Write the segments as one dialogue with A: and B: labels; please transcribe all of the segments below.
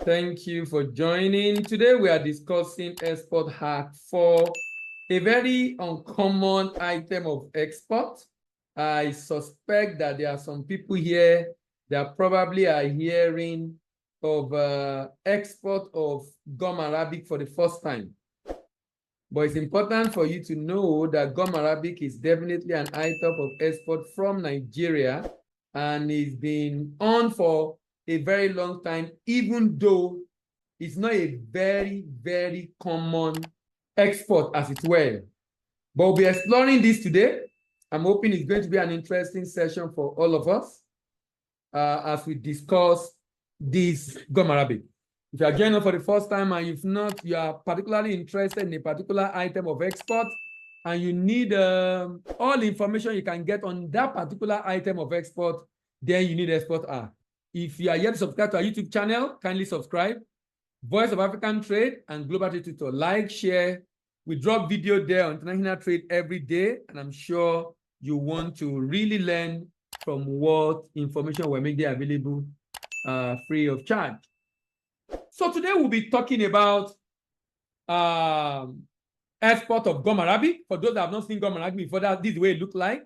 A: Thank you for joining. Today we are discussing export hack for a very uncommon item of export. I suspect that there are some people here that probably are hearing of export of gum arabic for the first time. But it's important for you to know that gum arabic is definitely an item of export from Nigeria and is been on for a very long time, even though it's not a very, very common export as it were. But we'll be exploring this today. I'm hoping it's going to be an interesting session for all of us as we discuss this gum arabic. If you are joining us for the first time and if not, you are particularly interested in a particular item of export and you need all the information you can get on that particular item of export, then you need Export Hack. If you are yet to subscribe to our YouTube channel, kindly subscribe. Voice of African Trade and Global Trade Tutor. Like, share. We drop video there on international trade every day, and I'm sure you want to really learn from what information we're making available free of charge. So today we'll be talking about export of gum arabic. For those that have not seen gum arabic before, this is the way it looks like.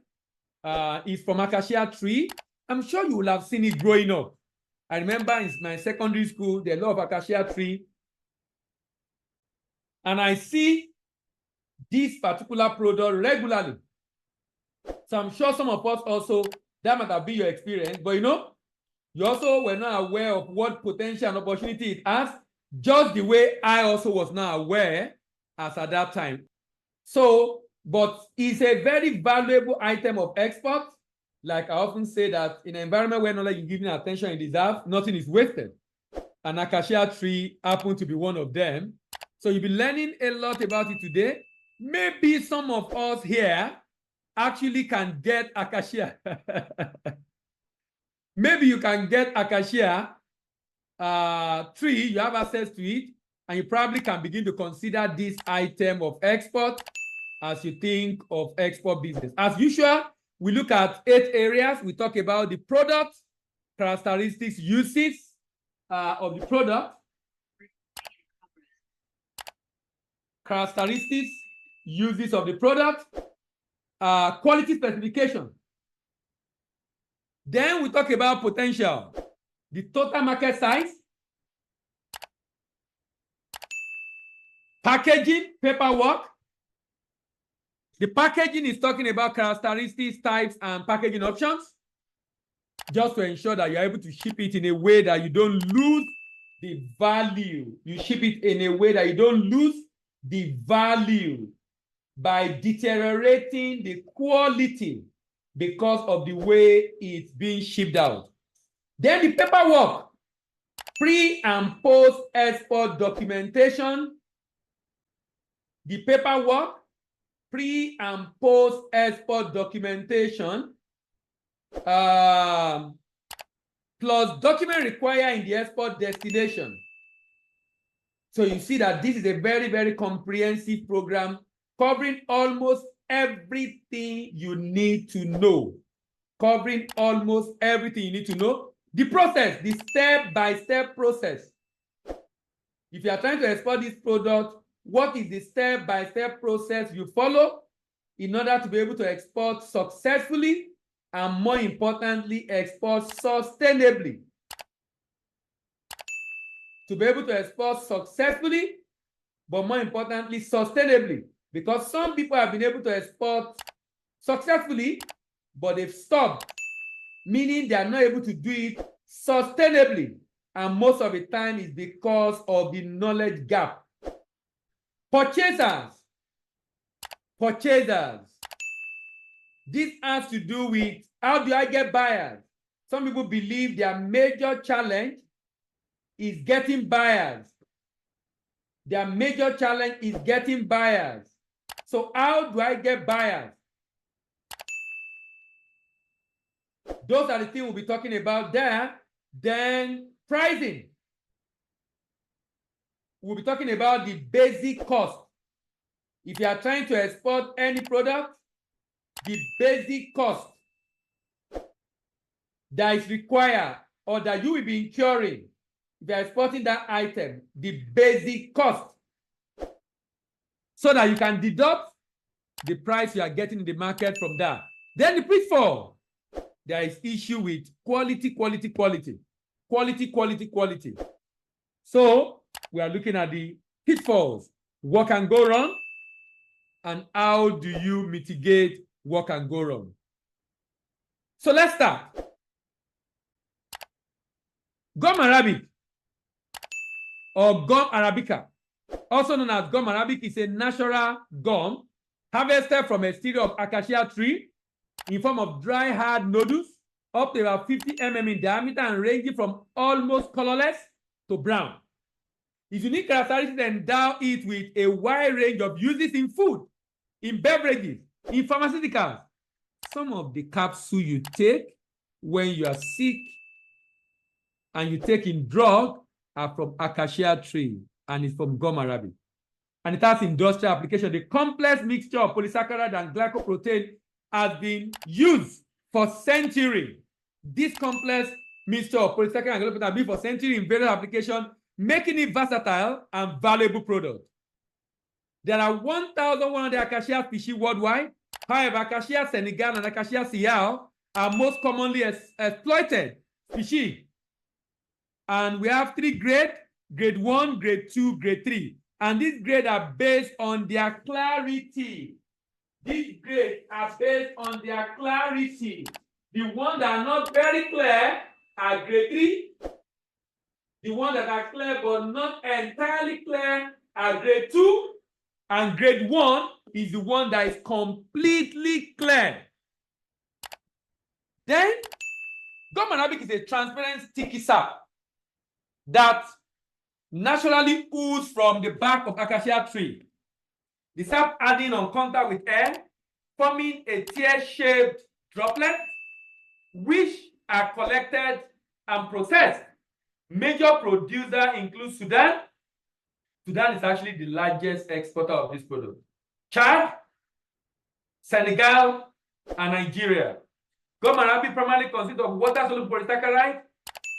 A: It's from acacia tree. I'm sure you will have seen it growing up. I remember in my secondary school, there are a lot of acacia tree. And I see this particular product regularly. So I'm sure some of us also, that might have been your experience, but you know, you also were not aware of what potential and opportunity it has, just the way I also was not aware as at that time. So, but it's a very valuable item of export. Like I often say that in an environment where knowledge is given attention and deserved, nothing is wasted. An acacia tree happened to be one of them. So you'll be learning a lot about it today. Maybe some of us here actually can get acacia. Maybe you can get acacia tree, you have access to it, and you probably can begin to consider this item of export as you think of export business. As usual, we look at 8 areas. We talk about the product, characteristics, uses of the product, characteristics, uses of the product, quality specification. Then we talk about potential, the total market size, packaging, paperwork. The packaging is talking about characteristics, types, and packaging options, just to ensure that you're able to ship it in a way that you don't lose the value. You ship it in a way that you don't lose the value by deteriorating the quality because of the way it's being shipped out. Then the paperwork, pre and post export documentation. The paperwork, pre and post export documentation, plus document required in the export destination. So you see that this is a very, very comprehensive program covering almost everything you need to know. Covering almost everything you need to know. The process, the step-by-step process. If you are trying to export this product, what is the step-by-step process you follow in order to be able to export successfully and, more importantly, export sustainably? To be able to export successfully, but more importantly, sustainably. Because some people have been able to export successfully, but they've stopped, meaning they are not able to do it sustainably. And most of the time it's because of the knowledge gap. Purchasers. This has to do with how do I get buyers? Some people believe their major challenge is getting buyers. Their major challenge is getting buyers. So how do I get buyers? Those are the things we'll be talking about there. Then pricing. We'll be talking about the basic cost. If you are trying to export any product, the basic cost that is required or that you will be incurring if you are exporting that item, the basic cost, so that you can deduct the price you are getting in the market from that. Then the pitfall, there is issue with quality. So we are looking at the pitfalls, what can go wrong, and how do you mitigate what can go wrong. So let's start. Gum Arabic or gum arabica, also known as gum arabic, is a natural gum harvested from a series of acacia tree in form of dry hard nodules up to about 50 mm in diameter and ranging from almost colorless to brown. Its unique characteristics endow it with a wide range of uses in food, in beverages, in pharmaceuticals. Some of the capsules you take when you are sick and you take in drug are from acacia tree, and it's from gum arabic. And it has industrial application. The complex mixture of polysaccharide and glycoprotein has been used for centuries. This complex mixture of polysaccharide and glycoprotein has been for centuries in various applications, making it versatile and valuable product. There are 1,100 acacia species worldwide. However, acacia senegal and acacia sial are most commonly exploited species. And we have 3 grades: grade 1, grade 2, grade 3. And these grades are based on their clarity. These grades are based on their clarity. The ones that are not very clear are grade 3. The ones that are clear but not entirely clear are grade 2. And grade 1 is the one that is completely clear. Then, gum arabic is a transparent sticky sap that naturally oozes from the bark of acacia tree. The sap adding on contact with air, forming a tear-shaped droplet, which are collected and processed. Major producer include Sudan. Sudan is actually the largest exporter of this product. Chad, Senegal, and Nigeria. Gum arabic primarily consists of water-soluble polysaccharide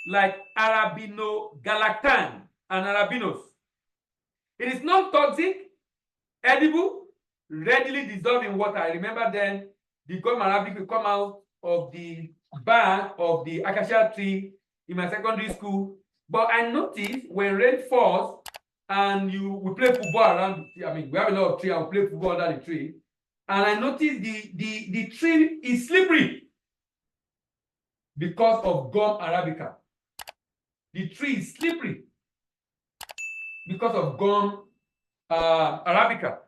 A: like arabinogalactan and arabinose. It is non-toxic, edible, readily dissolved in water. I remember then the gum arabic will come out of the bark of the acacia tree in my secondary school. But I noticed when rain falls and we play football around the tree, I mean, we have a lot of trees and we play football under the tree, and I noticed the tree is slippery because of gum arabica. The tree is slippery because of gum arabica.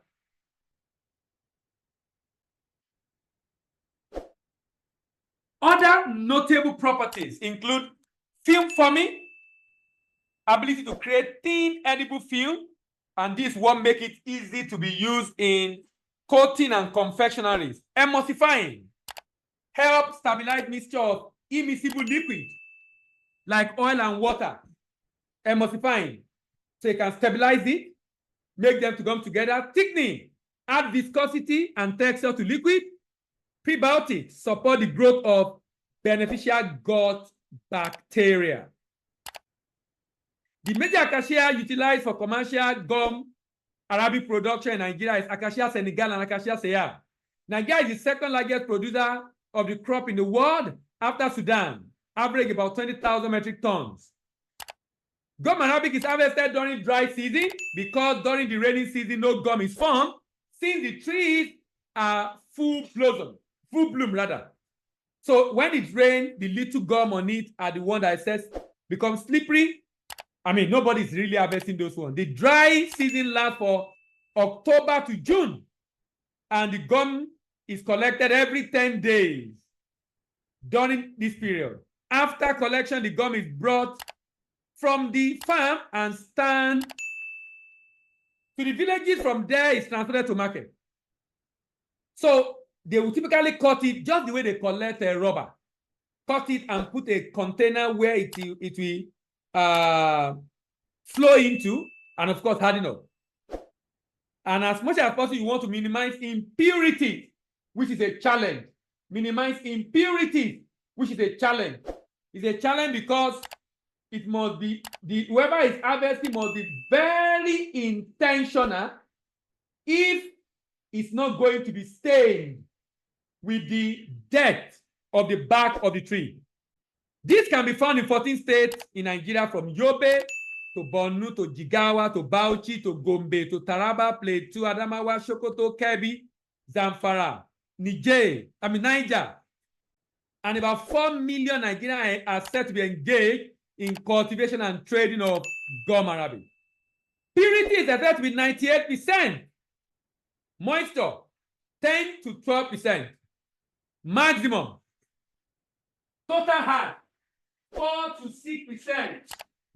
A: Other notable properties include film forming, ability to create thin edible film, and this will make it easy to be used in coating and confectionaries. Emulsifying, help stabilize mixture of immiscible liquid like oil and water. Emulsifying, so you can stabilize it, make them to come together. Thickening, add viscosity and texture to liquid. Prebiotics, support the growth of beneficial gut bacteria. The major acacia utilized for commercial gum arabic production in Nigeria is acacia senegal and acacia sial. Nigeria is the second largest producer of the crop in the world after Sudan, average about 20,000 metric tons. Gum arabic is harvested during dry season because during the rainy season no gum is formed, since the trees are full bloom rather. So when it rains, the little gum on it are the one that says becomes slippery. I mean, nobody's really harvesting those ones. The dry season lasts for October to June, and the gum is collected every 10 days during this period. After collection, the gum is brought from the farm and stand to the villages. From there, it's transported to market. So they will typically cut it just the way they collect a rubber. Cut it and put a container where it will flow into, and of course harden up. And as much as possible, you want to minimize impurity, which is a challenge. Minimize impurity, which is a challenge. It's a challenge because it must be, whoever is harvesting must be very intentional if it's not going to be stained with the dirt of the bark of the tree. This can be found in 14 states in Nigeria, from Yobe to Borno to Jigawa to Bauchi to Gombe to Taraba, Plateau, Adamawa, Sokoto, Kebbi, Zamfara, Niger, and about 4 million Nigerians are said to be engaged in cultivation and trading of gum arabic. Purity is said to be 98%. Moisture, 10 to 12%. Maximum. Total hard, 4 to 6%.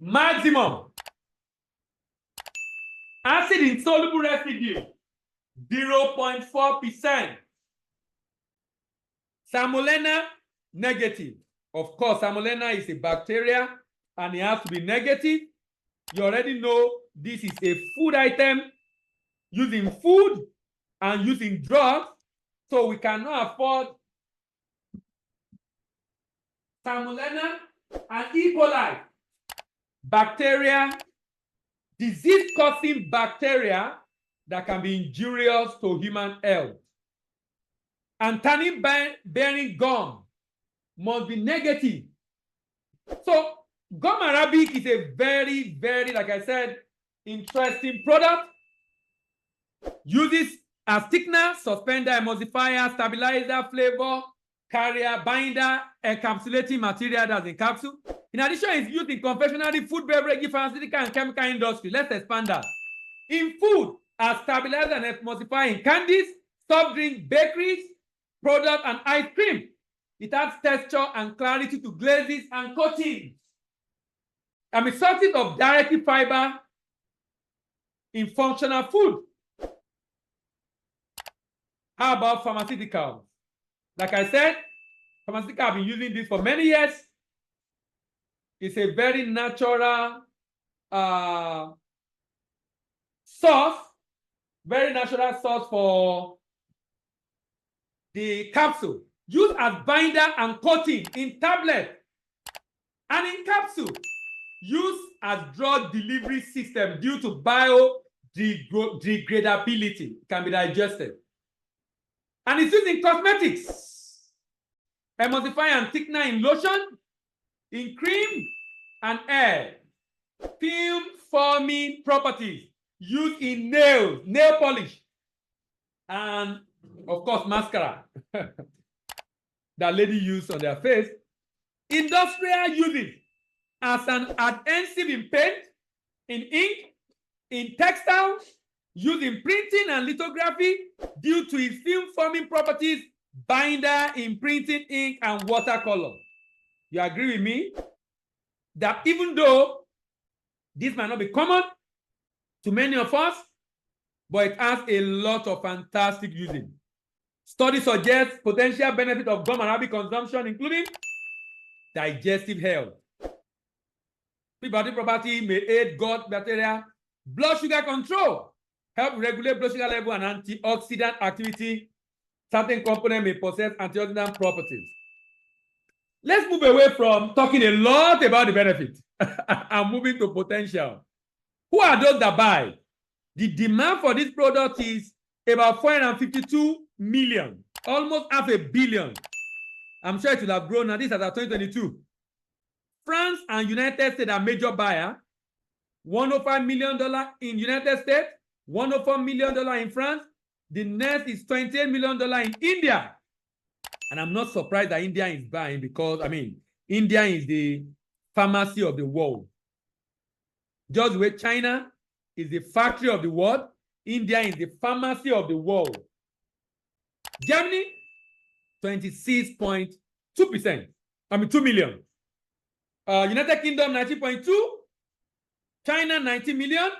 A: Maximum. Acid insoluble residue, 0.4%. Salmonella, negative. Of course, Salmonella is a bacteria and it has to be negative. You already know this is a food item used in food and used in drugs, so we cannot afford Salmonella and E. coli, bacteria, disease-causing bacteria that can be injurious to human health. And tannin-bearing gum must be negative. So gum arabic is a very, very, like I said, interesting product. Uses as thickener, suspender, emulsifier, stabilizer, flavor, carrier, binder, encapsulating material that's in capsule. In addition, it's used in confectionery, food, beverage, pharmaceutical, and chemical industry. Let's expand that. In food, as stabilizer and emulsifier in candies, soft drinks, bakeries, product, and ice cream. It adds texture and clarity to glazes and coatings. Sources of dietary fiber in functional food. How about pharmaceuticals? Like I said, pharmaceuticals have been using this for many years. It's a very natural source, for the capsule, used as binder and coating in tablet and in capsule, used as drug delivery system due to biodegradability. It can be digested. And it's used in cosmetics, emulsify and thickener in lotion, in cream and hair, film forming properties, used in nails, nail polish, and of course mascara that lady use on their face. Industrial uses as an adhesive in paint, in ink, in textiles, used in printing and lithography due to its film forming properties, binder in printing ink and watercolor. You agree with me that even though this might not be common to many of us, but it has a lot of fantastic using. Studies suggest potential benefit of gum arabic consumption, including digestive health. Prebiotic property may aid gut bacteria, blood sugar control, help regulate blood sugar level and antioxidant activity. Certain components may possess antioxidant properties. Let's move away from talking a lot about the benefit and moving to potential. Who are those that buy? The demand for this product is about 452 million, almost 500 million. I'm sure it will have grown. Now this is at 2022. France and United States are major buyer. $105 million in United States, $104 million in France. The next is $28 million in India. And I'm not surprised that India is buying because, India is the pharmacy of the world. Just the way China is the factory of the world, India is the pharmacy of the world. Germany, 26.2%. 2 million. United Kingdom, 19.2. China, 90 million.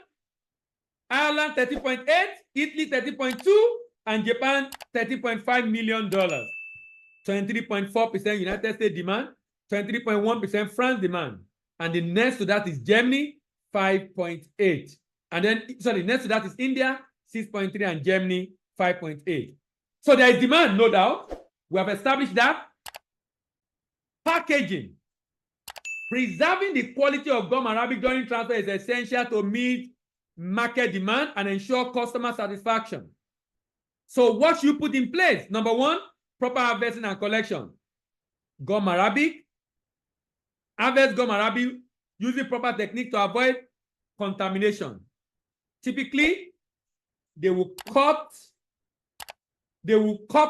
A: Ireland, 30.8. Italy, 30.2. And Japan, $30.5 million. 23.4% United States demand. 23.1% France demand. And the next to that is Germany, 5.8. And then, next to that is India, 6.3, and Germany, 5.8. So there is demand, no doubt. We have established that. Packaging. Preserving the quality of gum Arabic during transfer is essential to meet market demand and ensure customer satisfaction. So what you put in place? Number one, proper harvesting and collection. Gum Arabic. Harvest gum Arabic using proper technique to avoid contamination. Typically, they will cut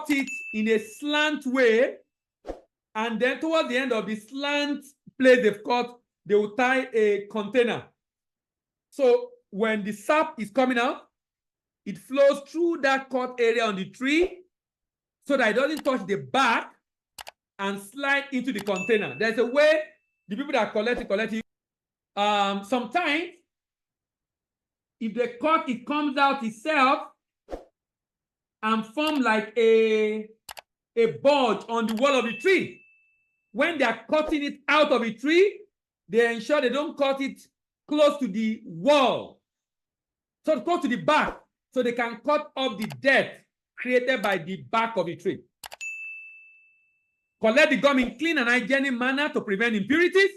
A: it in a slant way, and then towards the end of the slant place they've cut, they will tie a container. So when the sap is coming out, it flows through that cut area on the tree so that it doesn't touch the bark and slide into the container. There's a way the people that collect it. Sometimes, if they cut, it comes out itself and form like a bulge on the wall of the tree. When they are cutting it out of a tree, they ensure they don't cut it close to the wall. So close to the bark, so they can cut off the dirt created by the bark of the tree. Collect the gum in clean and hygienic manner to prevent impurities.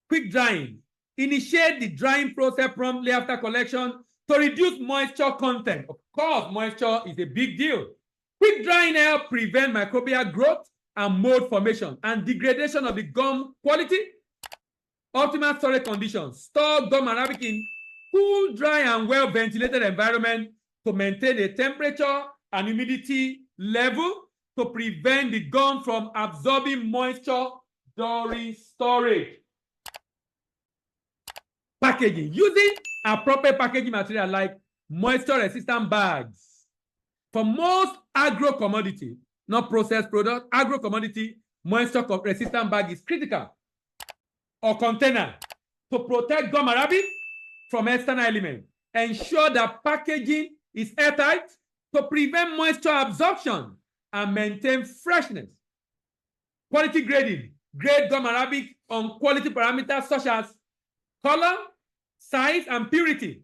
A: Quick drying. Initiate the drying process promptly after collection to reduce moisture content. Of course, moisture is a big deal. Quick drying helps prevent microbial growth and mold formation and degradation of the gum quality. Optimal storage conditions. Store gum Arabic in cool, dry, and well-ventilated environment to maintain a temperature and humidity level to prevent the gum from absorbing moisture during storage. Packaging. Using appropriate packaging material like moisture-resistant bags. For most agro-commodity, not processed product, agro-commodity, moisture-resistant bag is critical. Or container to protect gum Arabic from external elements. Ensure that packaging is airtight to prevent moisture absorption and maintain freshness. Quality grading. Grade gum Arabic on quality parameters such as color, size, and purity.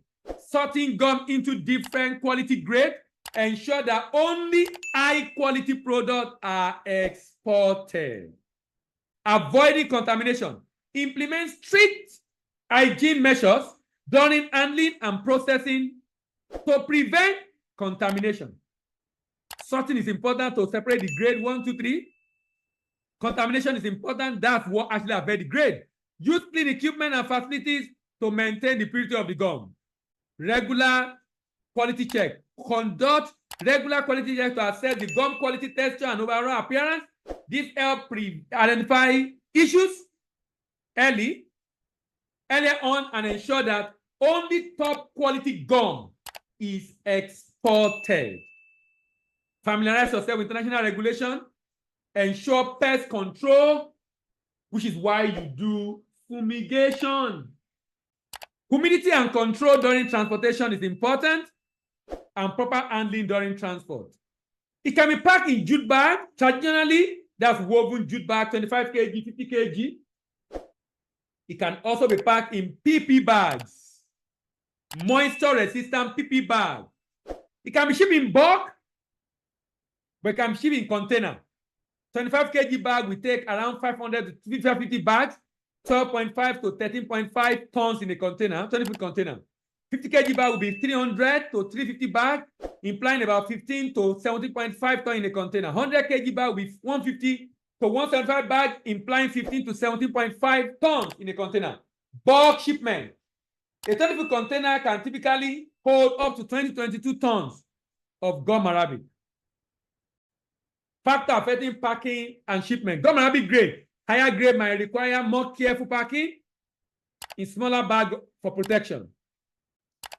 A: Sorting gum into different quality grades. Ensure that only high-quality products are exported. Avoiding contamination. Implement strict hygiene measures during handling and processing to prevent contamination. Sorting is important to separate the grade 1, 2, 3. Contamination is important. That's what actually affects the grade. Use clean equipment and facilities to maintain the purity of the gum. Regular quality check. Conduct regular quality check to assess the gum quality, texture, and overall appearance. This helps identify issues earlier on and ensure that only top quality gum is exported. Familiarize yourself with international regulation. Ensure pest control, which is why you do fumigation. Humidity and control during transportation is important, and proper handling during transport. It can be packed in jute bag. Traditionally, that's woven jute bag, 25 kg, 50 kg. It can also be packed in PP bags, moisture-resistant PP bag. It can be shipped in bulk, but it can be shipped in container. 25 kg bag will take around 500 to 550 bags, 12.5 to 13.5 tons in a container, 20-foot container. 50 kg bag will be 300 to 350 bags, implying about 15 to 17.5 tons in a container. 100 kg bag will be 150 to 175 bags, implying 15 to 17.5 tons in a container. Bulk shipment. A 20-foot container can typically hold up to 20 to 22 tons of gum Arabic. Factor affecting packing and shipment. Gum Arabic grade. Higher grade might require more careful packing in smaller bag for protection.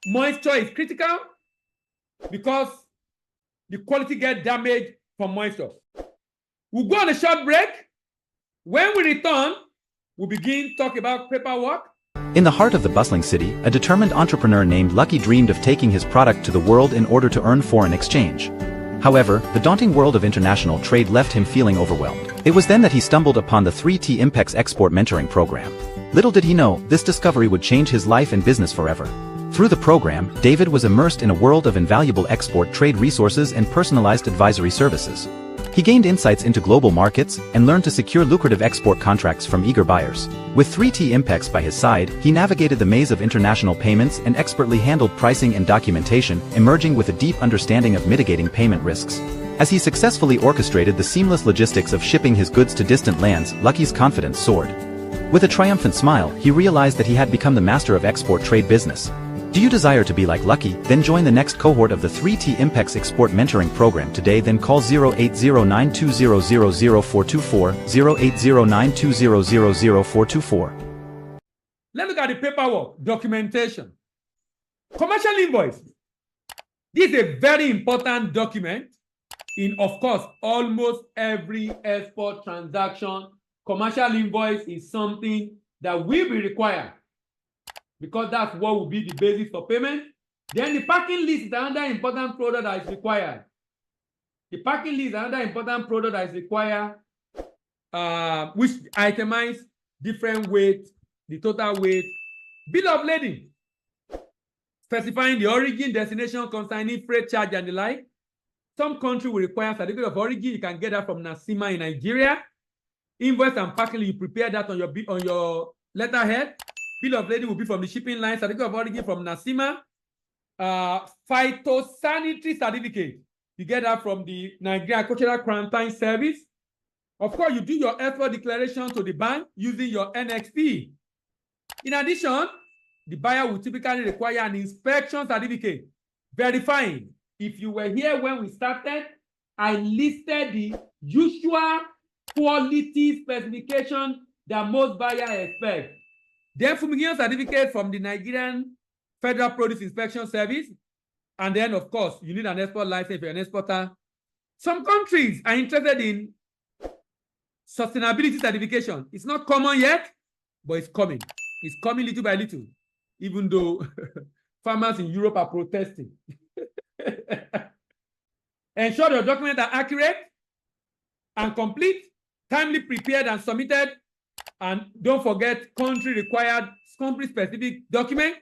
A: Moisture is critical because the quality gets damaged from moisture. We'll go on a short break. When we return, we'll begin to talk about paperwork.
B: In the heart of the bustling city, a determined entrepreneur named Lucky dreamed of taking his product to the world in order to earn foreign exchange. However, the daunting world of international trade left him feeling overwhelmed. It was then that he stumbled upon the 3T Impex Export Mentoring Program. Little did he know, this discovery would change his life and business forever. Through the program, David was immersed in a world of invaluable export trade resources and personalized advisory services. He gained insights into global markets and learned to secure lucrative export contracts from eager buyers. With 3T Impex by his side, he navigated the maze of international payments and expertly handled pricing and documentation, emerging with a deep understanding of mitigating payment risks. As he successfully orchestrated the seamless logistics of shipping his goods to distant lands, Lucky's confidence soared. With a triumphant smile, he realized that he had become the master of export trade business. Do you desire to be like Lucky? Then join the next cohort of the 3T Impex Export Mentoring Program today. Then call 080920000424, 080920000424.
A: Let's look at the paperwork, documentation. Commercial invoice. This is a very important document in, of course, almost every export transaction. Commercial invoice is something that will be required, because that's what will be the basis for payment. Then the packing list is another important product that is required. The packing list is another important product that is required, which itemize different weight, the total weight. Bill of lading, specifying the origin, destination, consignee, freight charge, and the like. Some country will require certificate of origin. You can get that from NACIMA in Nigeria. Invoice and packing, you prepare that on your letterhead. Bill of lading will be from the shipping line. Certificate of origin from NACIMA. Phytosanitary certificate, you get that from the Nigerian Agricultural Quarantine Service. Of course, you do your export declaration to the bank using your NXP. In addition, the buyer will typically require an inspection certificate verifying. If you were here when we started, I listed the usual quality specification that most buyers expect. Then fumigation certificate from the Nigerian Federal Produce Inspection Service. And then, of course, you need an export license if you're an exporter. Some countries are interested in sustainability certification. It's not common yet, but it's coming. It's coming little by little, even though farmers in Europe are protesting. Ensure your documents are accurate and complete, timely prepared and submitted. And don't forget country-required, country-specific document.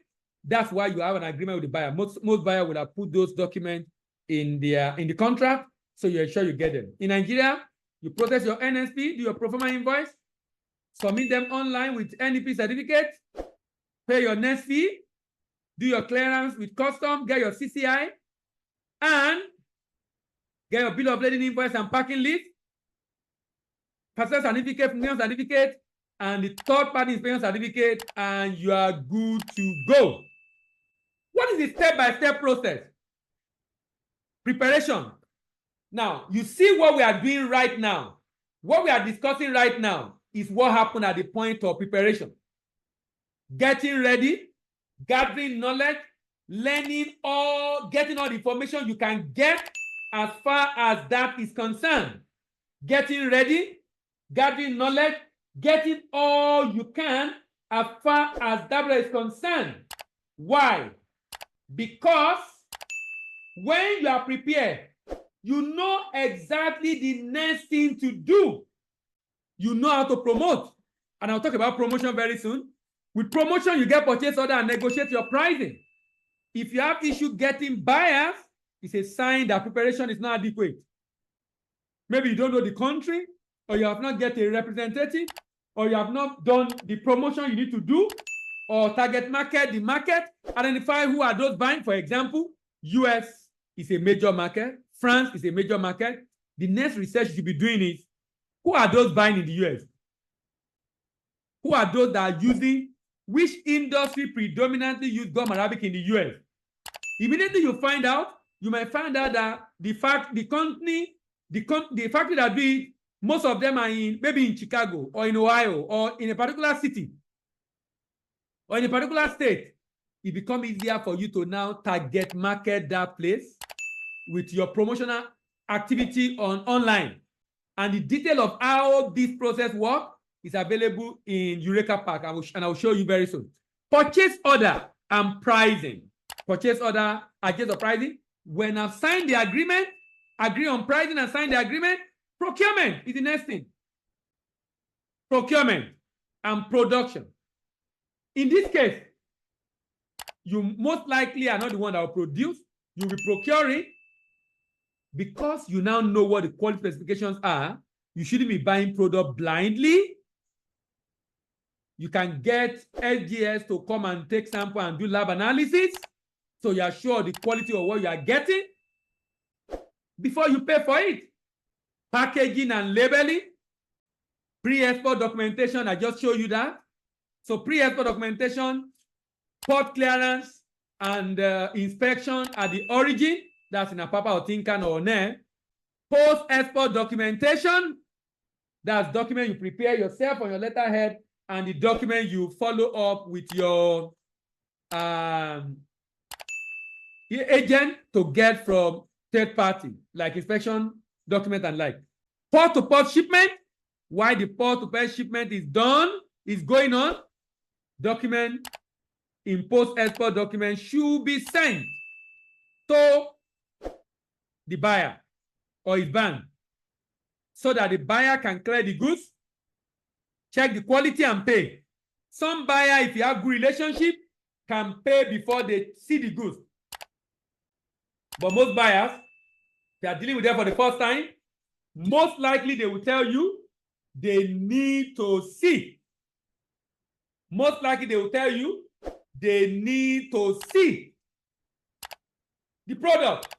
A: That's why you have an agreement with the buyer. Most buyers will have put those documents in the contract, so you ensure you get them. In Nigeria, you process your NSP, do your pro forma invoice, submit them online with NEP certificate, pay your next fee, do your clearance with custom, get your CCI, and get your bill of lading invoice and packing list, process certificate, fumigation certificate, and the third-party inspection certificate, and you are good to go. What is the step-by-step process? Preparation. Now, you see what we are doing right now. What we are discussing right now is what happened at the point of preparation. Getting ready, gathering knowledge, learning getting all the information you can get as far as that is concerned. Getting ready, gathering knowledge, getting all you can as far as that is concerned. Why? Because when you are prepared, you know exactly the next thing to do. You know how to promote. And I'll talk about promotion very soon. With promotion, you get purchase order and negotiate your pricing. If you have issue getting buyers, it's a sign that preparation is not adequate. Maybe you don't know the country, or you have not get a representative, or you have not done the promotion you need to do, or target market, the market, identify who are those buying. For example, US is a major market, France is a major market. The next research you should be doing is, who are those buying in the US? Who are those that are using, which industry predominantly use gum arabic in the US? Immediately you find out, you might find out that the factory that do it, most of them are maybe in Chicago or in Ohio or in a particular city or in a particular state. It becomes easier for you to now target market that place with your promotional activity online. And the detail of how this process works is available in Eureka Pack, and I'll show you very soon. Purchase order and pricing. Purchase order, adjust the pricing. When I've signed the agreement, agree on pricing and sign the agreement, procurement is the next thing. Procurement and production. In this case, you most likely are not the one that will produce. You'll be procuring. Because you now know what the quality specifications are, you shouldn't be buying product blindly. You can get SGS to come and take sample and do lab analysis, so you are sure the quality of what you are getting before you pay for it. Packaging and labeling, pre-export documentation, I just showed you that. So pre-export documentation, port clearance, and inspection at the origin, that's in Apapa or Tinkan or Ne. Post-export documentation, that's document you prepare yourself on your letterhead, and the document you follow up with your agent to get from third party, like inspection document and like. Port-to-port shipment, while the port-to-port shipment is going on, document in post-export document should be sent to the buyer or his bank so that the buyer can clear the goods, check the quality, and pay. Some buyer, if you have good relationship, can pay before they see the goods. But most buyers, they are dealing with them for the first time, most likely they will tell you they need to see. Most likely they will tell you they need to see the product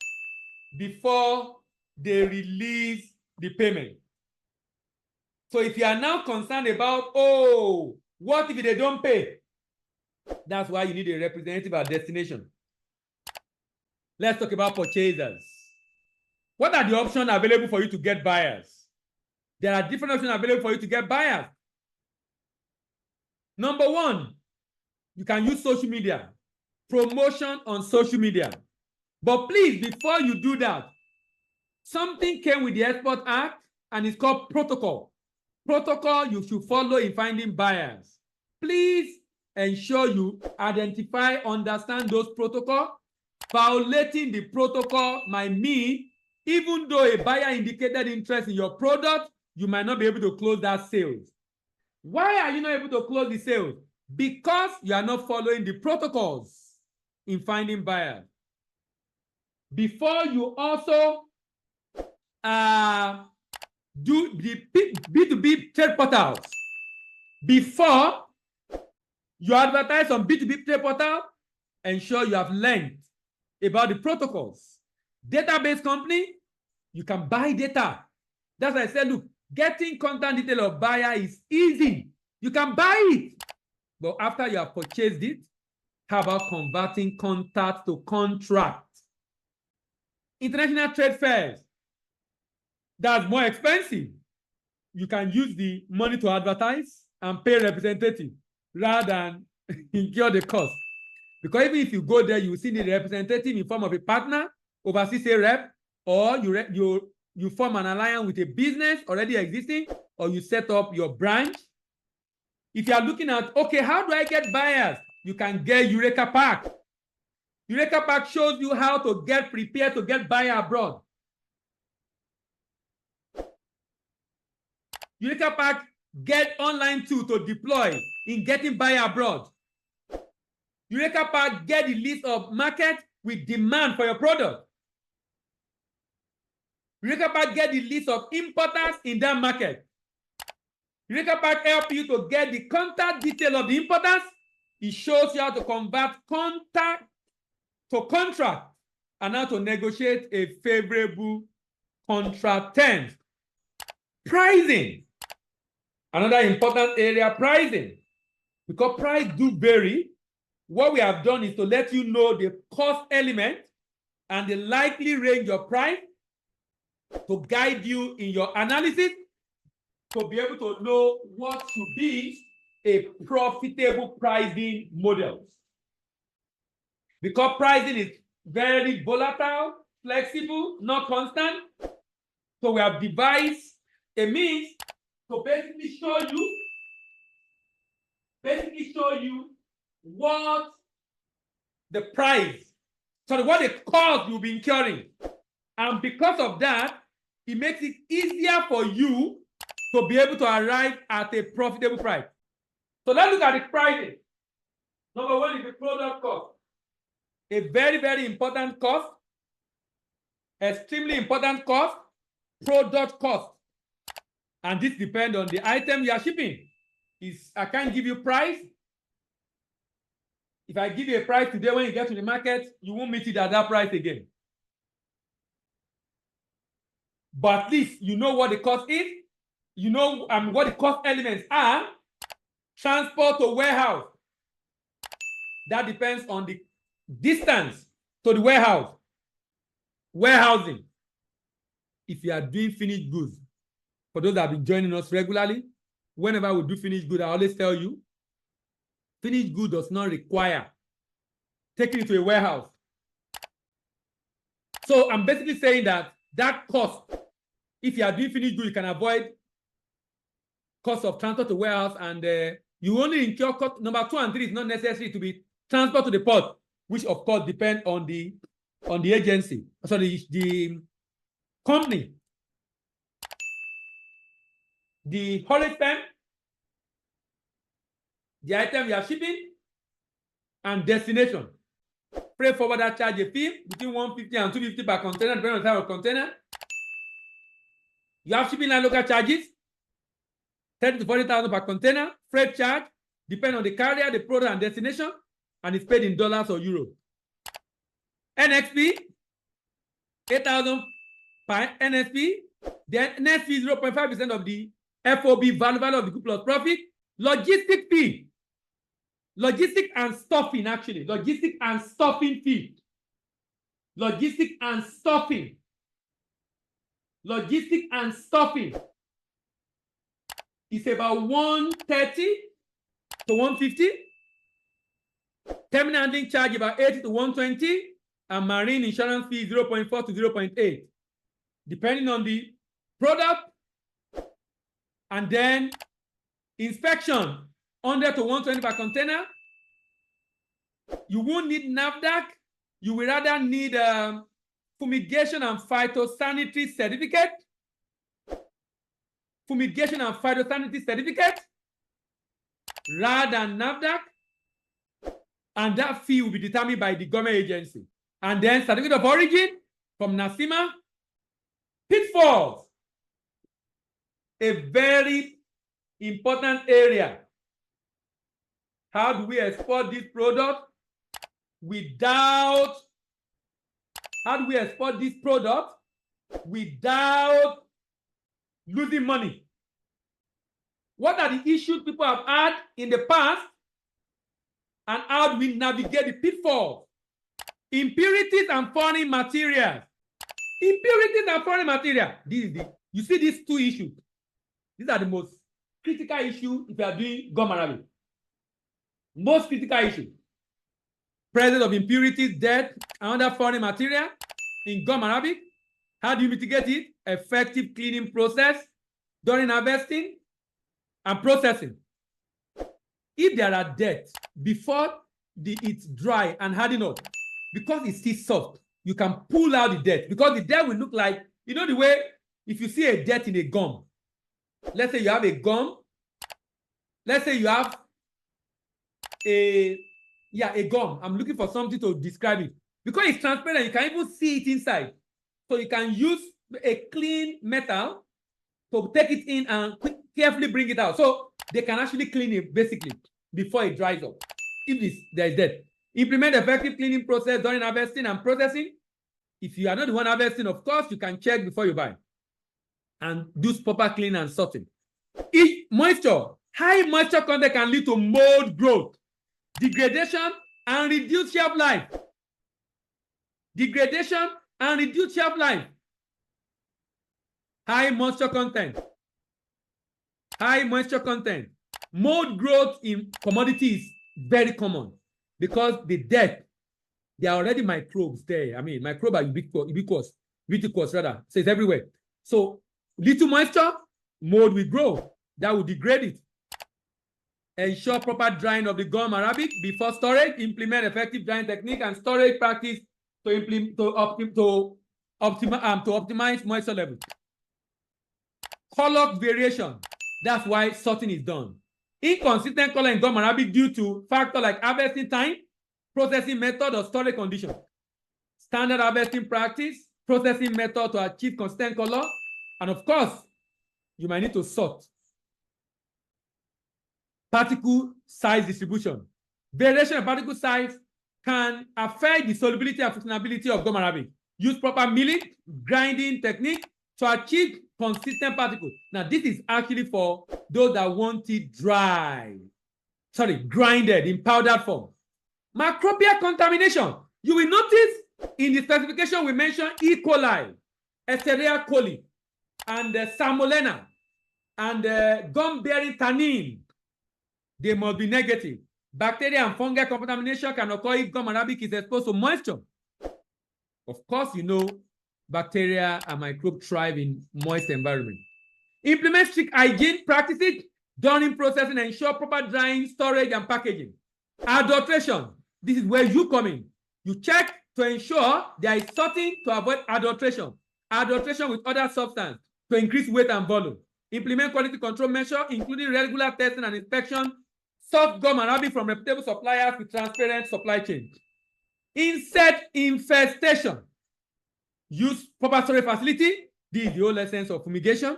A: before they release the payment. So if you are now concerned about, oh, what if they don't pay? That's why you need a representative at destination. Let's talk about purchasers. What are the options available for you to get buyers? There are different options available for you to get buyers. Number one, you can use social media, promotion on social media. But please, before you do that, something came with the Export Act, and it's called protocol. Protocol you should follow in finding buyers. Please ensure you identify, understand those protocols. Violating the protocol might mean, even though a buyer indicated interest in your product, you might not be able to close that sales. Why are you not able to close the sales? Because you are not following the protocols in finding buyers. Before you also do the B2B trade portals, before you advertise on B2B trade portal, ensure you have learned about the protocols. Database company, you can buy data. That's why I said, look, getting contact detail of buyer is easy. You can buy it. But after you have purchased it, how about converting contact to contract? International trade fairs, that's more expensive. You can use the money to advertise and pay representative rather than incur the cost. Because even if you go there, you will see the representative in form of a partner, overseas a rep, or you form an alliance with a business already existing, or you set up your branch. If you are looking at, okay, how do I get buyers? You can get Eureka Pack. Eureka Pack shows you how to get prepared to get buyer abroad. Eureka Pack get online tool to deploy in getting buyer abroad. Eureka Pack get the list of market with demand for your product. Eureka Pack get the list of importers in that market. Eureka Pack help you to get the contact detail of the importers. It shows you how to convert contact to contract and how to negotiate a favorable contract terms. Pricing. Another important area, pricing. Because price do vary, what we have done is to let you know the cost element and the likely range of price to guide you in your analysis to be able to know what should be a profitable pricing model. Because pricing is very volatile, flexible, not constant. So we have devised a means to basically show you what the price, what the cost you'll be incurring. And because of that, it makes it easier for you to be able to arrive at a profitable price. So let's look at the pricing. Number one is the product cost. A very, very important cost. extremely important cost, product cost. And this depends on the item you are shipping. I can't give you price. If I give you a price today, when you get to the market, you won't meet it at that price again. But at least you know what the cost is. You know what the cost elements are. Transport to warehouse. That depends on the distance to the warehouse. Warehousing. If you are doing finished goods, for those that have been joining us regularly, whenever we do finished goods, I always tell you, finished good does not require taking it to a warehouse. So I'm basically saying that cost, if you are doing finished good, you can avoid cost of transport to warehouse, and you only incur cost. Number 2 and 3 is not necessary to be transport to the port, which of course depend on the agency, sorry, the company. The haulage time, the item you are shipping, and destination. Freight forwarder charge a fee between 150 and 250 per container, depending on the type of container. You have shipping and local charges, 30 to 40,000 per container. Freight charge depends on the carrier, the product, and destination, and it's paid in dollars or euros. NXP, 8,000 per NSP. Then next fee is 0.5% of the FOB value of the good plus profit. Logistic fee. Logistic and stuffing, actually. Logistic and stuffing fee. Logistic and stuffing. Logistic and stuffing. It's about 130 to 150. Terminal handling charge about 80 to 120. And marine insurance fee 0.4 to 0.8. Depending on the product. And then inspection, 100 to 120 per container. You won't need NAFDAC. You will rather need fumigation and phytosanitary certificate. Fumigation and phytosanitary certificate rather than NAFDAC. And that fee will be determined by the government agency. And then certificate of origin from NACIMA. Pitfalls. A very important area. How do we export this product without losing money? What are the issues people have had in the past, and how do we navigate the pitfalls? Impurities and foreign materials. Impurities and foreign material. You see these 2 issues. These are the most critical issues if you are doing gum Arabic. Most critical issue. Presence of impurities, dirt, and other foreign material in gum Arabic. How do you mitigate it? Effective cleaning process during harvesting and processing. If there are dirt before it's dry and harden up, because it's still soft, you can pull out the dirt, because the dirt will look like, you know the way, if you see a dirt in a gum, let's say you have a gum, let's say you have a gum. I'm looking for something to describe it. Because it's transparent, you can even see it inside. So you can use a clean metal to take it in and carefully bring it out. So they can actually clean it basically before it dries up. If there is dirt. Implement effective cleaning process during harvesting and processing. If you are not the one harvesting, of course, you can check before you buy. And do proper cleaning and sorting. High moisture content can lead to mold growth, degradation, and reduced shelf life. Degradation and reduced shelf life. High moisture content. High moisture content. Mold growth in commodities is very common because the dirt, there are already microbes there. I mean, microbes are ubiquitous rather. So it's everywhere. So little moisture, mold will grow. That will degrade it. Ensure proper drying of the gum Arabic before storage. Implement effective drying technique and storage practice to optimize moisture level. Color variation. That's why sorting is done. Inconsistent color in gum Arabic due to factors like harvesting time, processing method, or storage condition. Standard harvesting practice. processing method to achieve consistent color. And of course, you might need to sort. Particle size distribution. Variation of particle size can affect the solubility and functionality of gum arabic. Use proper milling, grinding technique to achieve consistent particles. Now, this is actually for those that want it grinded in powdered form. Microbial contamination. You will notice in the specification we mentioned E. coli, Escherichia coli, and Salmonella, and gum-bearing tannin. They must be negative. Bacteria and fungal contamination can occur if gum arabic is exposed to moisture. Of course, you know, bacteria and microbes thrive in moist environment. Implement strict hygiene practices during processing and ensure proper drying, storage, and packaging. Adulteration. This is where you come in. You check to ensure there is sorting to avoid adulteration. Adulteration with other substances to increase weight and volume. Implement quality control measures, including regular testing and inspection. Soft gum arabic from reputable suppliers with transparent supply chain. Insect infestation. Use proper storage facility. This is the whole essence of fumigation.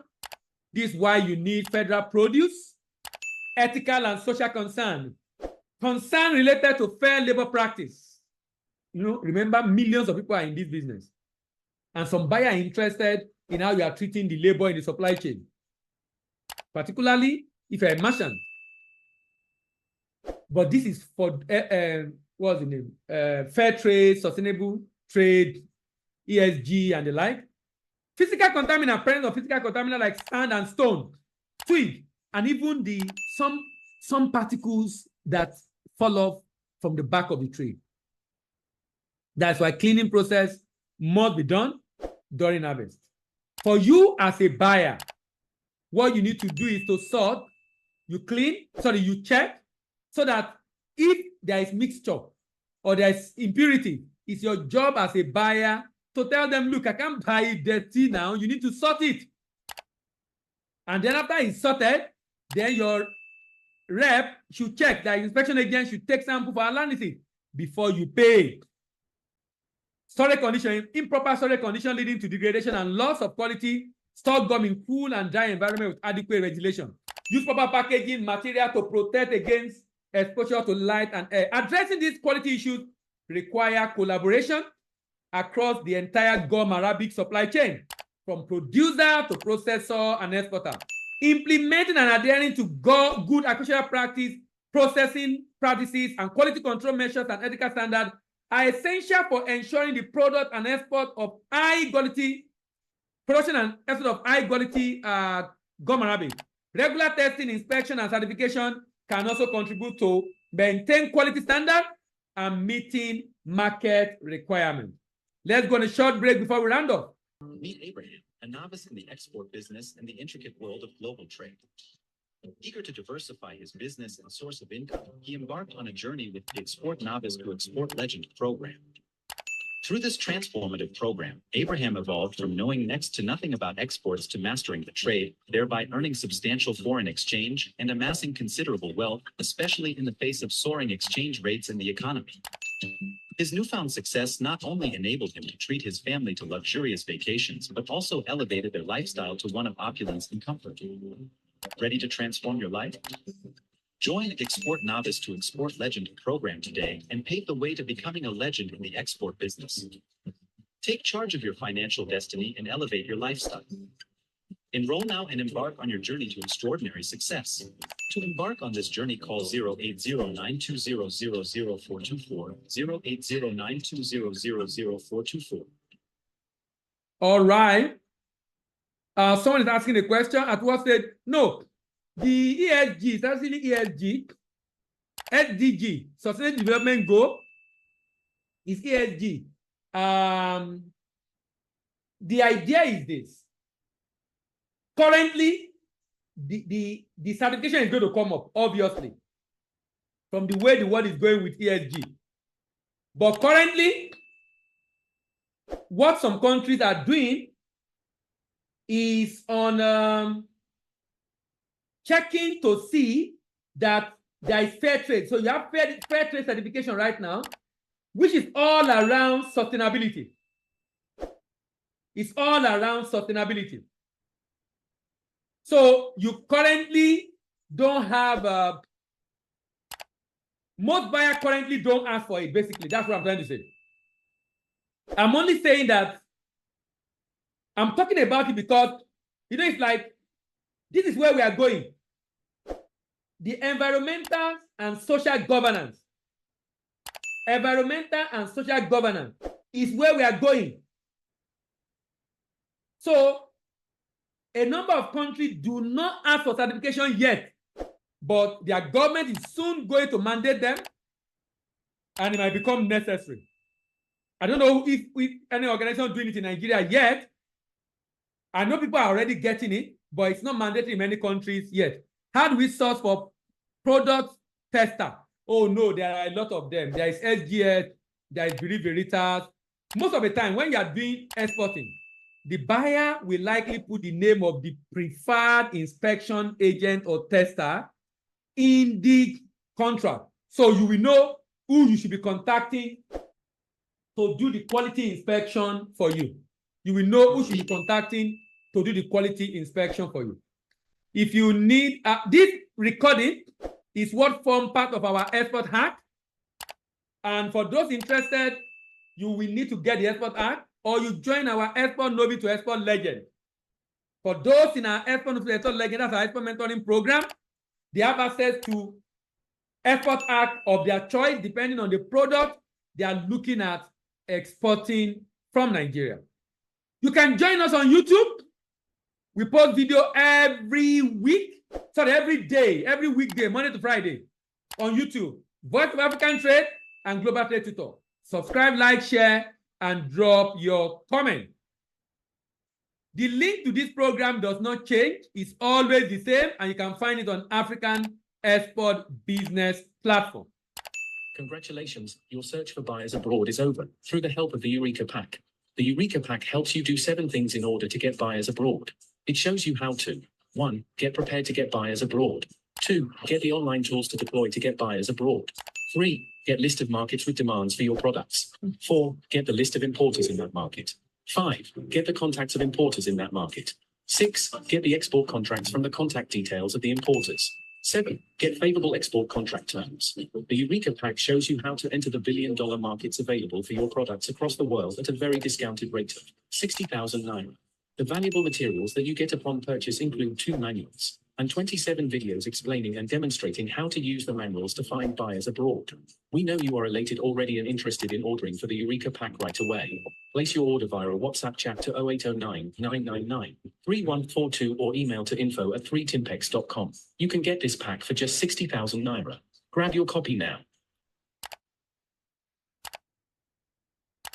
A: This is why you need federal produce, ethical and social concern. Concern related to fair labor practice. You know, remember, millions of people are in this business. And some buyers are interested in how you are treating the labor in the supply chain. Particularly if you're a merchant. But this is for, what's the name? Fair trade, sustainable trade, ESG, and the like. Physical contaminant, presence of physical contaminant like sand and stone, twig, and even some particles that fall off from the back of the tree. That's why cleaning process must be done during harvest. For you as a buyer, what you need to do is to sort, you check, so that if there is mixture or there is impurity, it's your job as a buyer to tell them, look, I can't buy it dirty now. You need to sort it. And then after it's sorted, then your rep should check, the inspection agent should take sample for analysis before you pay. Storage condition, improper storage condition leading to degradation and loss of quality. Store gum in cool and dry environment with adequate ventilation. Use proper packaging material to protect against exposure to light and air. Addressing these quality issues require collaboration across the entire gum arabic supply chain, from producer to processor and exporter. Implementing and adhering to good agricultural practice, processing practices, and quality control measures and ethical standards are essential for ensuring the product and export of high quality, production and export of high quality gum arabic. Regular testing, inspection, and certification can also contribute to maintain quality standards and meeting market requirements. Let's go on a short break before we round up.
C: Meet Abraham, a novice in the export business and the intricate world of global trade. Eager to diversify his business and source of income, he embarked on a journey with the Export Novice to Export Legend program. Through this transformative program, Abraham evolved from knowing next to nothing about exports to mastering the trade, thereby earning substantial foreign exchange and amassing considerable wealth, especially in the face of soaring exchange rates in the economy. His newfound success not only enabled him to treat his family to luxurious vacations, but also elevated their lifestyle to one of opulence and comfort. Ready to transform your life? Join Export Novice to Export Legend program today and pave the way to becoming a legend in the export business. Take charge of your financial destiny and elevate your lifestyle. Enroll now and embark on your journey to extraordinary success. To embark on this journey, call 08092000424, 08092000424.
A: All right. Someone is asking a question. At what stage? No. The ESG, it's actually ESG. SDG, Sustainable Development Goal, is ESG. The idea is this. Currently, the certification is going to come up, obviously, from the way the world is going with ESG. But currently, what some countries are doing is on checking to see that there is fair trade. So you have fair trade certification right now, which is all around sustainability. It's all around sustainability. So you currently don't have, most buyers currently don't ask for it, basically. That's what I'm trying to say. I'm only saying that I'm talking about it because, you know, it's like, this is where we are going. The environmental and social governance. Environmental and social governance is where we are going. So, a number of countries do not ask for certification yet, but their government is soon going to mandate them, and it might become necessary. I don't know if any organization is doing it in Nigeria yet. I know people are already getting it, but it's not mandatory in many countries yet. How do we source for product tester? Oh no, there are a lot of them. There is SGS, there is Veritas. Most of the time, when you are doing exporting, the buyer will likely put the name of the preferred inspection agent or tester in the contract. So you will know who you should be contacting to do the quality inspection for you. You will know who should be contacting to do the quality inspection for you. If you need, this recording is what forms part of our export hack. And for those interested, you will need to get the export hack, or you join our export novice to export legend. For those in our export novice to export legend, that's our export mentoring program. They have access to export hack of their choice, depending on the product they are looking at exporting from Nigeria. You can join us on YouTube. We post video every weekday, Monday to Friday on YouTube. Voice of African Trade and Global Trade Tutor. Subscribe, like, share, and drop your comment. The link to this program does not change. It's always the same, and you can find it on African Export Business Platform.
D: Congratulations, your search for buyers abroad is over through the help of the Eureka Pack. The Eureka Pack helps you do 7 things in order to get buyers abroad. It shows you how to 1. Get prepared to get buyers abroad. 2. Get the online tools to deploy to get buyers abroad. 3. Get list of markets with demands for your products. 4. Get the list of importers in that market. 5. Get the contacts of importers in that market. 6. Get the export contracts from the contact details of the importers. 7. Get favorable export contract terms. The Eureka Pack shows you how to enter the billion-dollar markets available for your products across the world at a very discounted rate of 60,000 Naira. The valuable materials that you get upon purchase include 2 manuals and 27 videos explaining and demonstrating how to use the manuals to find buyers abroad. We know you are elated already and interested in ordering for the Eureka Pack right away. Place your order via a WhatsApp chat to 0809-999-3142 or email to info@3timpex.com. You can get this pack for just 60,000 Naira. Grab your copy now.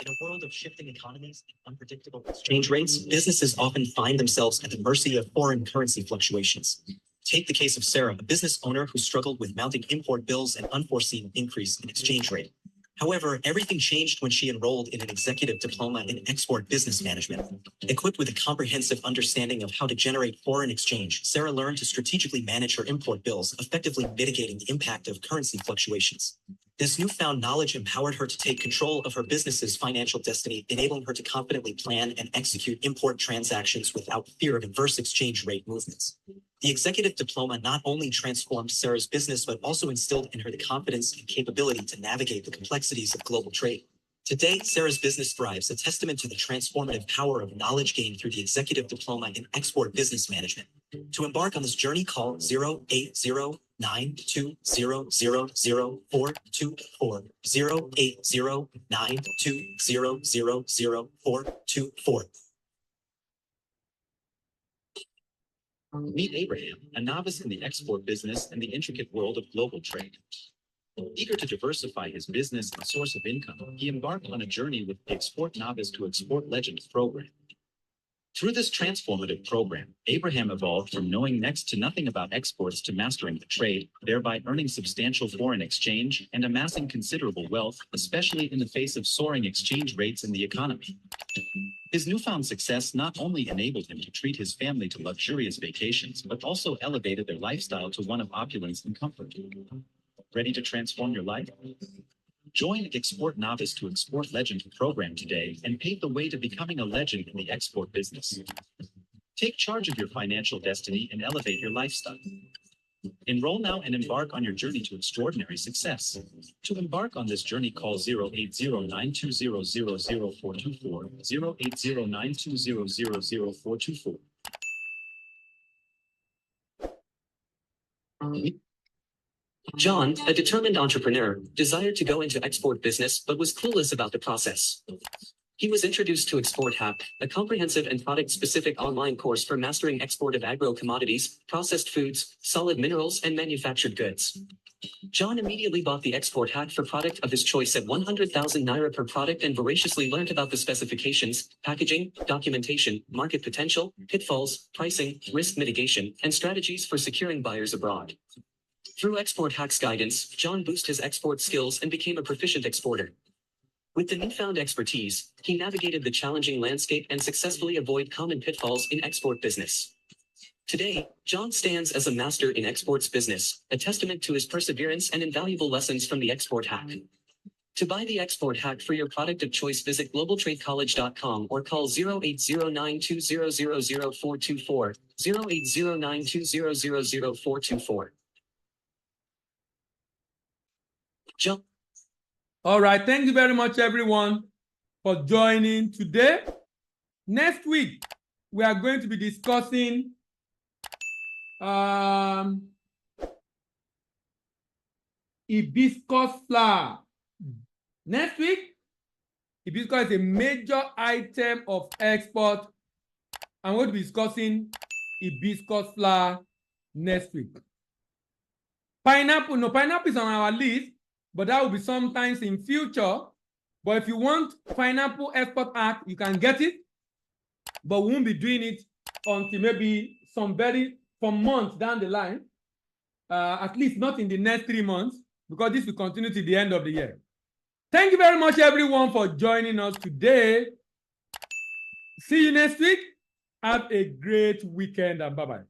C: In a world of shifting economies and unpredictable exchange rates, businesses often find themselves at the mercy of foreign currency fluctuations. Take the case of Sarah, a business owner who struggled with mounting import bills and unforeseen increase in exchange rate. However, everything changed when she enrolled in an executive diploma in export business management. Equipped with a comprehensive understanding of how to generate foreign exchange, Sarah learned to strategically manage her import bills, effectively mitigating the impact of currency fluctuations. This newfound knowledge empowered her to take control of her business's financial destiny, enabling her to confidently plan and execute import transactions without fear of adverse exchange rate movements. The executive diploma not only transformed Sarah's business, but also instilled in her the confidence and capability to navigate the complexities of global trade. Today, Sarah's business thrives, a testament to the transformative power of knowledge gained through the executive diploma in export business management. To embark on this journey, call 080-92000424, 080-92000424.
D: Meet Abraham, a novice in the export business and the intricate world of global trade. Eager to diversify his business and source of income, he embarked on a journey with the Export Novice to Export Legend program. Through this transformative program, Abraham evolved from knowing next to nothing about exports to mastering the trade, thereby earning substantial foreign exchange and amassing considerable wealth, especially in the face of soaring exchange rates in the economy. His newfound success not only enabled him to treat his family to luxurious vacations, but also elevated their lifestyle to one of opulence and comfort. Ready to transform your life?
C: Join Export Novice to Export Legend program today and pave the way to becoming a legend in the export business. Take charge of your financial destiny and elevate your lifestyle. Enroll now and embark on your journey to extraordinary success. To embark on this journey, call 08092000424, 08092000424.
E: John, a determined entrepreneur, desired to go into export business but was clueless about the process. He was introduced to Export Hack, a comprehensive and product-specific online course for mastering export of agro-commodities, processed foods, solid minerals, and manufactured goods. John immediately bought the Export Hack for product of his choice at 100,000 Naira per product and voraciously learned about the specifications, packaging, documentation, market potential, pitfalls, pricing, risk mitigation, and strategies for securing buyers abroad. Through Export Hack's guidance, John boosted his export skills and became a proficient exporter. With the newfound expertise, he navigated the challenging landscape and successfully avoided common pitfalls in export business. Today, John stands as a master in exports business, a testament to his perseverance and invaluable lessons from the Export Hack. To buy the Export Hack for your product of choice, visit globaltradecollege.com or call 08092000424, 08092000424. John.
A: All right. Thank you very much, everyone, for joining today. Next week, we are going to be discussing hibiscus flower. Next week, hibiscus is a major item of export. I'm going to be discussing hibiscus flower next week. Pineapple, no, pineapple is on our list, but that will be sometimes in future. But if you want pineapple export act, you can get it, but we won't be doing it until maybe some months down the line, at least not in the next 3 months, because this will continue to the end of the year. Thank you very much, everyone, for joining us today. See you next week. Have a great weekend and bye-bye.